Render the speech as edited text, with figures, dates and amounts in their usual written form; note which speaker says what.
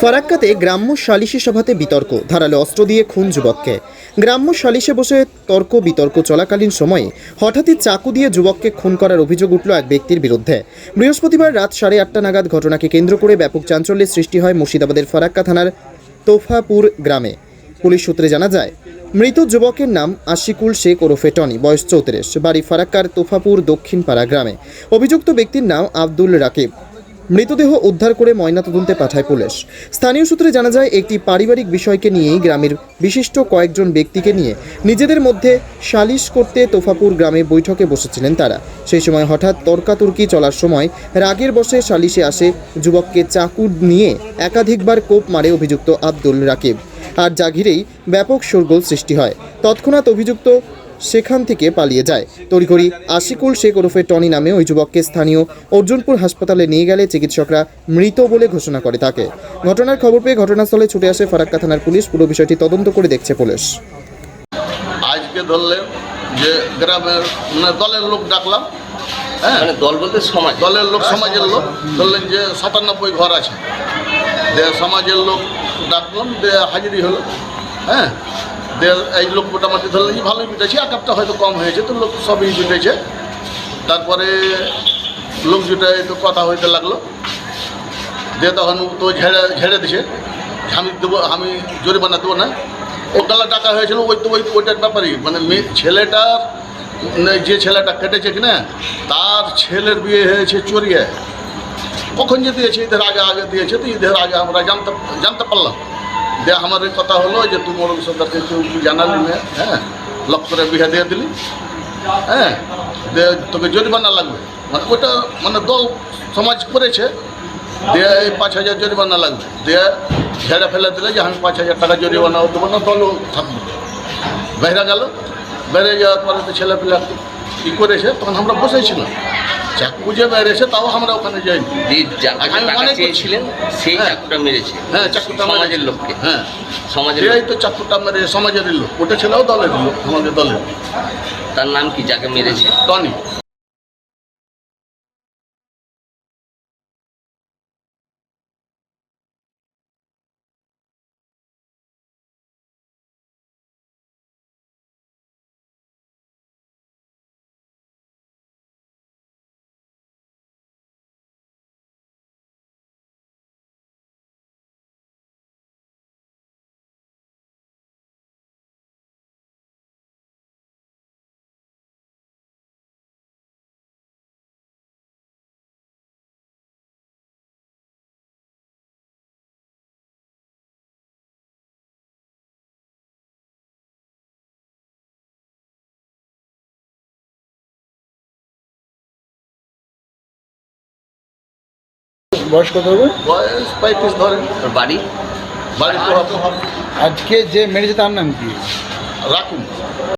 Speaker 1: ফারাক্কাতে গ্রাম্য সালিশি সভাতে বিতর্ক, ধারালো অস্ত্র দিয়ে খুন যুবককে। গ্রাম্য সালিশে বসে তর্ক বিতর্ক চলাকালীন সময়ে হঠাৎই চাকু দিয়ে যুবককে খুন করার অভিযোগ উঠল এক ব্যক্তির বিরুদ্ধে। বৃহস্পতিবার রাত 8:30 নাগাদ ঘটনাকে কেন্দ্র করে ব্যাপক চাঞ্চল্যের সৃষ্টি হয় মুর্শিদাবাদের ফারাক্কা থানার তোফাপুর গ্রামে। পুলিশ সূত্রে জানা যায়, মৃত যুবকের নাম আশিকুল শেখ ওরফে টনি, বয়স 34, বাড়ি ফারাক্কার তোফাপুর দক্ষিণপাড়া গ্রামে। অভিযুক্ত ব্যক্তির নাম আব্দুল রাকিব। মৃতদেহ উদ্ধার করে ময়নাতদন্তে পাঠায় পুলিশ। স্থানীয় সূত্রে জানা যায়, একটি পারিবারিক বিষয়কে নিয়েই গ্রামের বিশিষ্ট কয়েকজন ব্যক্তিকে নিয়ে নিজেদের মধ্যে সালিশ করতে তোফাপুর গ্রামে বৈঠকে বসেছিলেন তারা। সেই সময় হঠাৎ তর্কাতর্কি চলার সময় রাগের বশে সালিশে আসে যুবককে চাকু নিয়ে একাধিকবার কোপ মারে অভিযুক্ত আব্দুল রাকিব। আর যা ঘিরেই ব্যাপক শোরগোল সৃষ্টি হয়। তৎক্ষণাৎ অভিযুক্ত সেখান থেকে পালিয়ে যায়। তড়িঘড়ি আশিকুল শেখ ওরফে টনি নামে ওই যুবককে স্থানীয় অর্জুনপুর হাসপাতালে নিয়ে গেলে চিকিৎসকরা মৃত বলে ঘোষণা করে তাকে। ঘটনার খবর পেয়ে ঘটনাস্থলে ছুটে আসে ফারাক্কা থানার পুলিশ। পুরো বিষয়টি তদন্ত করে দেখছে পুলিশ।
Speaker 2: আজকে ধরলেন যে গ্রামের দলের লোক ডাকলাম, হ্যাঁ,
Speaker 3: মানে দল বলতে সমাজ,
Speaker 2: দলের লোক, সমাজের লোক। ধরলেন যে 97 ঘর আছে, যে সমাজের লোক ডাকলাম, যে হাজিরি হলো। হ্যাঁ, এই লোক মোটামুটি ধরলেন যে ভালোই পিটেছে, এক একটা হয়তো কম হয়েছে, তো লোক সবই পিটেছে। তারপরে লোক জুটায় তো কথা হইতে লাগলো, যে তখন তো ঝেড়ে দিছে, আমি জরিমানা দেবো না। ও গালা টাকা হয়েছিল, ওইটার ব্যাপারই, মানে ছেলেটার, যে ছেলেটা কেটেছে কিনা তার ছেলের বিয়ে হয়েছে চোরিয়ে। কখন যে দিয়েছে, ঈদের আগে দিয়েছে, তো ঈদের আগে আমরা জানতে পারলাম। যে আমার কথা হলো যে তুই মোড়ল সরকারকে কেউ জানালি না, হ্যাঁ, লক করে বিয়ে দিয়ে দিলি, হ্যাঁ, যে তোকে জরিমানা লাগবে। মানে ওটা মানে দল সমাজ করেছে, দিয়ে এই 5,000 জরিমানা লাগবে, দিয়ে ঝেড়ে ফেলে দিলে যে আমি 5,000 টাকা জরিমানা দেবো না, দলও থাকবে। বেড়ে গেল, বেড়ে যাওয়ার পরে তো ছেলেপেলে কী করেছে, তখন আমরা বসেছিলাম। চাকু যে বেড়েছে তাও আমরা ওখানে যাইনি।
Speaker 3: চেয়েছিলেন সেই চাকুটা মেরেছে,
Speaker 2: হ্যাঁ, চাকুটা
Speaker 3: সমাজের লোককে,
Speaker 2: হ্যাঁ,
Speaker 3: সমাজের
Speaker 2: এই তো চাকুটা মেরে সমাজের লোক, ওটা ছেলেও দলের লোক, আমাদের দলের।
Speaker 3: তার নাম কি যাকে মেরেছে?
Speaker 2: টনি।
Speaker 4: বয়স কত হবে?
Speaker 2: বয়স 35 ধরেন।
Speaker 3: ওর বাড়ি?
Speaker 2: বাড়ি তো
Speaker 4: আজকে যে মেরেছে তার নাম কি?
Speaker 2: রাখুন।